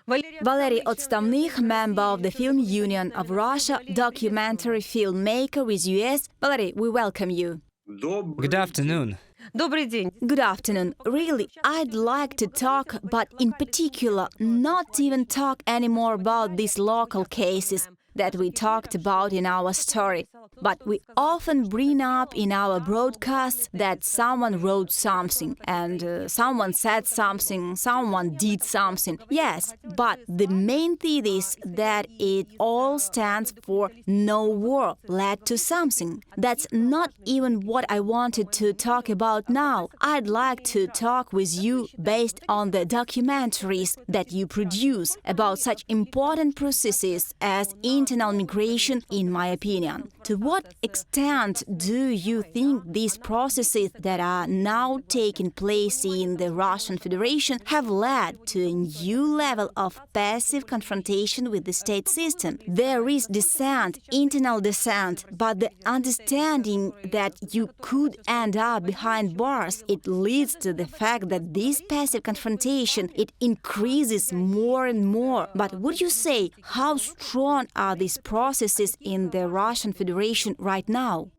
Valery Otstavnykh, member of the Film Union of Russia, documentary filmmaker with US. Valery, we welcome you. Good afternoon. Good afternoon. Really, I'd like to talk, but in particular, not even talk anymore about these local cases that we talked about in our story. But we often bring up in our broadcasts that someone wrote something, and someone said something, someone did something. Yes, but the main thing is that it all stands for no war led to something. That's not even what I wanted to talk about now. I'd like to talk with you based on the documentaries that you produce about such important processes as internal migration, in my opinion. To what extent do you think these processes that are now taking place in the Russian Federation have led to a new level of passive confrontation with the state system? There is dissent, internal dissent, but the understanding that you could end up behind bars, it leads to the fact that this passive confrontation, it increases more and more. But would you say how strong are these processes in the Russian Federation right now?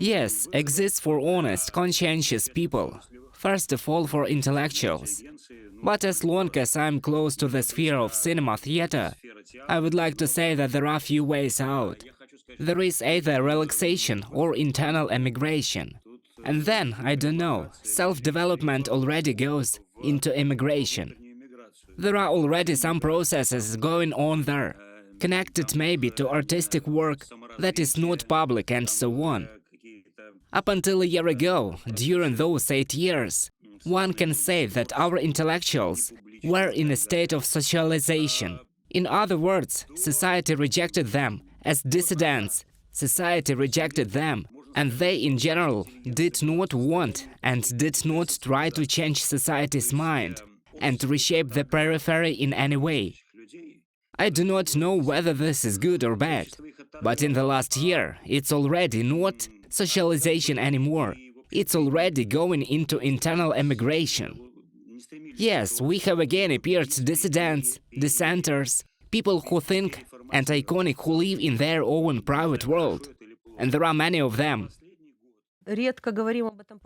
Yes, exists for honest, conscientious people. First of all, for intellectuals. But as long as I'm close to the sphere of cinema theater, I would like to say that there are few ways out. There is either relaxation or internal emigration. And then, I don't know, self-development already goes into immigration. There are already some processes going on there, connected maybe to artistic work that is not public and so on. Up until a year ago, during those 8 years, one can say that our intellectuals were in a state of socialization. In other words, society rejected them as dissidents, society rejected them, and they in general did not want and did not try to change society's mind and reshape the periphery in any way. I do not know whether this is good or bad, but in the last year it's already not socialization anymore. It's already going into internal emigration. Yes, we have again appeared dissidents, dissenters, people who think and iconic who live in their own private world. And there are many of them.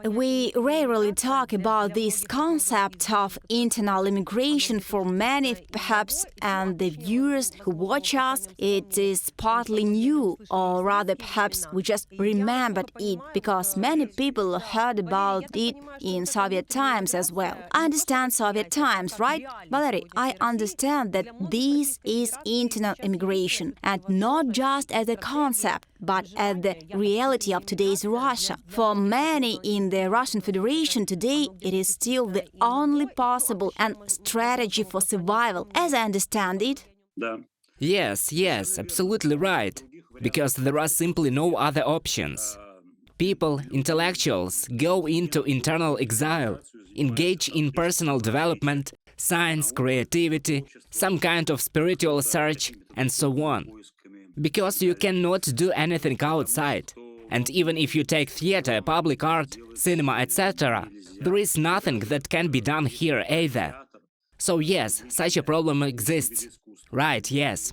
We rarely talk about this concept of internal immigration. For many, perhaps, and the viewers who watch us, it is partly new, or rather, perhaps we just remembered it because many people heard about it in Soviet times as well. I understand Soviet times, right? Valery, I understand that this is internal immigration, and not just as a concept, but as the reality of today's Russia. For many in the Russian Federation today, it is still the only possible and strategy for survival, as I understand it. Yes, absolutely right. Because there are simply no other options. People, intellectuals, go into internal exile, engage in personal development, science, creativity, some kind of spiritual search, and so on. Because you cannot do anything outside. And even if you take theater, public art, cinema, etc., there is nothing that can be done here either. So yes, such a problem exists. Right, yes.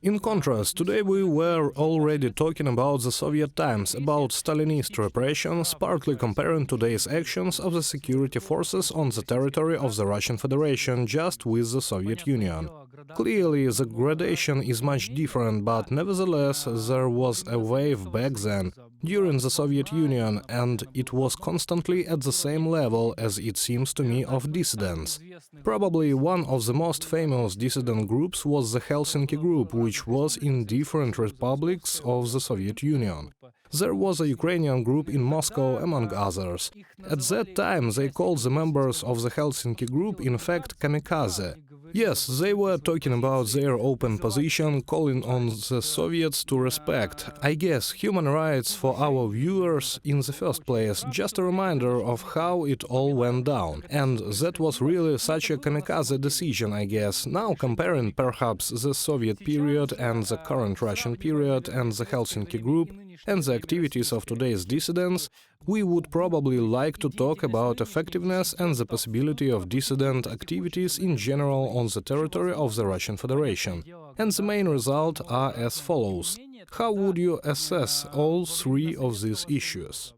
In contrast, today we were already talking about the Soviet times, about Stalinist repressions, partly comparing today's actions of the security forces on the territory of the Russian Federation just with the Soviet Union. Clearly, the gradation is much different, but nevertheless, there was a wave back then, during the Soviet Union, and it was constantly at the same level, as it seems to me, of dissidents. Probably one of the most famous dissident groups was the Helsinki Group, which was in different republics of the Soviet Union. There was a Ukrainian group in Moscow, among others. At that time, they called the members of the Helsinki Group, in fact, kamikaze. Yes, they were talking about their open position, calling on the Soviets to respect, I guess, human rights for our viewers in the first place, just a reminder of how it all went down. And that was really such a kamikaze decision, I guess. Now, comparing perhaps the Soviet period and the current Russian period and the Helsinki Group and the activities of today's dissidents, We would probably like to talk about effectiveness and the possibility of dissident activities in general on the territory of the Russian Federation. And the main results are as follows. How would you assess all three of these issues?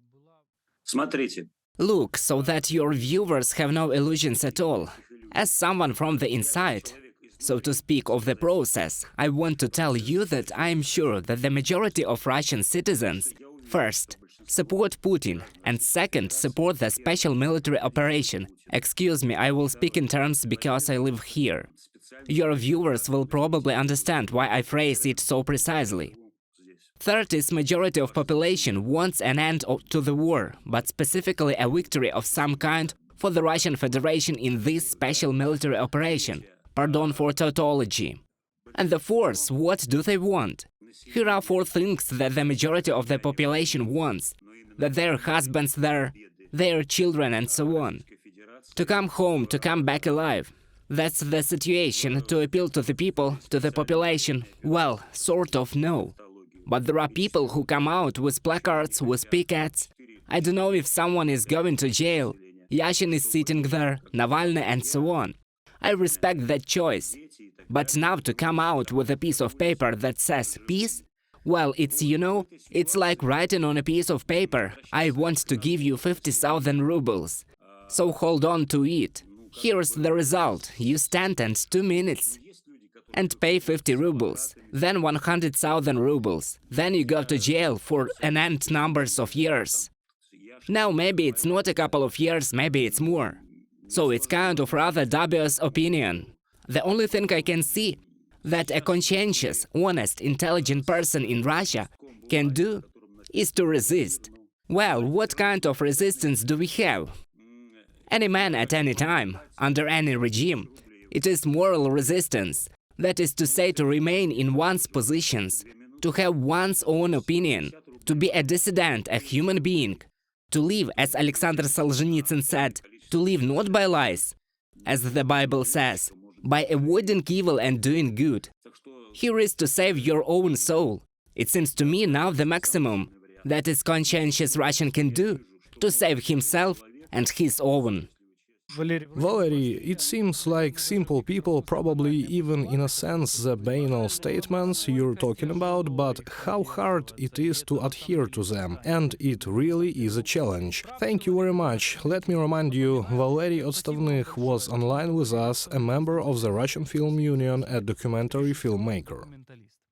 Look, so that your viewers have no illusions at all. As someone from the inside, so to speak, of the process, I want to tell you that I am sure that the majority of Russian citizens, first, support Putin, and second, support the special military operation. Excuse me, I will speak in terms because I live here. Your viewers will probably understand why I phrase it so precisely. Third is majority of population wants an end to the war, but specifically a victory of some kind for the Russian Federation in this special military operation. Pardon for tautology. And the fourth, what do they want? Here are four things that the majority of the population wants. That their husbands there, their children and so on. To come home, to come back alive. That's the situation, to appeal to the people, to the population. Well, sort of no. But there are people who come out with placards, with pickets. I don't know if someone is going to jail. Yashin is sitting there, Navalny and so on. I respect that choice. But now to come out with a piece of paper that says peace? Well, it's like writing on a piece of paper, I want to give you 50,000 rubles. So hold on to it. Here's the result. You stand and 2 minutes and pay 50 rubles, then 100,000 rubles. Then you go to jail for an end numbers of years. Now maybe it's not a couple of years, maybe it's more. So it's kind of rather dubious opinion. The only thing I can see that a conscientious, honest, intelligent person in Russia can do is to resist. Well, what kind of resistance do we have? Any man at any time, under any regime, it is moral resistance. That is to say, to remain in one's positions, to have one's own opinion, to be a dissident, a human being, to live, as Alexander Solzhenitsyn said, to live not by lies, as the Bible says, by avoiding evil and doing good. Here is to save your own soul. It seems to me now the maximum that a conscientious Russian can do, to save himself and his own. Valery, it seems like simple people probably even in a sense the banal statements you're talking about, but how hard it is to adhere to them, and it really is a challenge. Thank you very much. Let me remind you, Valery Otstavnykh was online with us, a member of the Russian Film Union, a documentary filmmaker.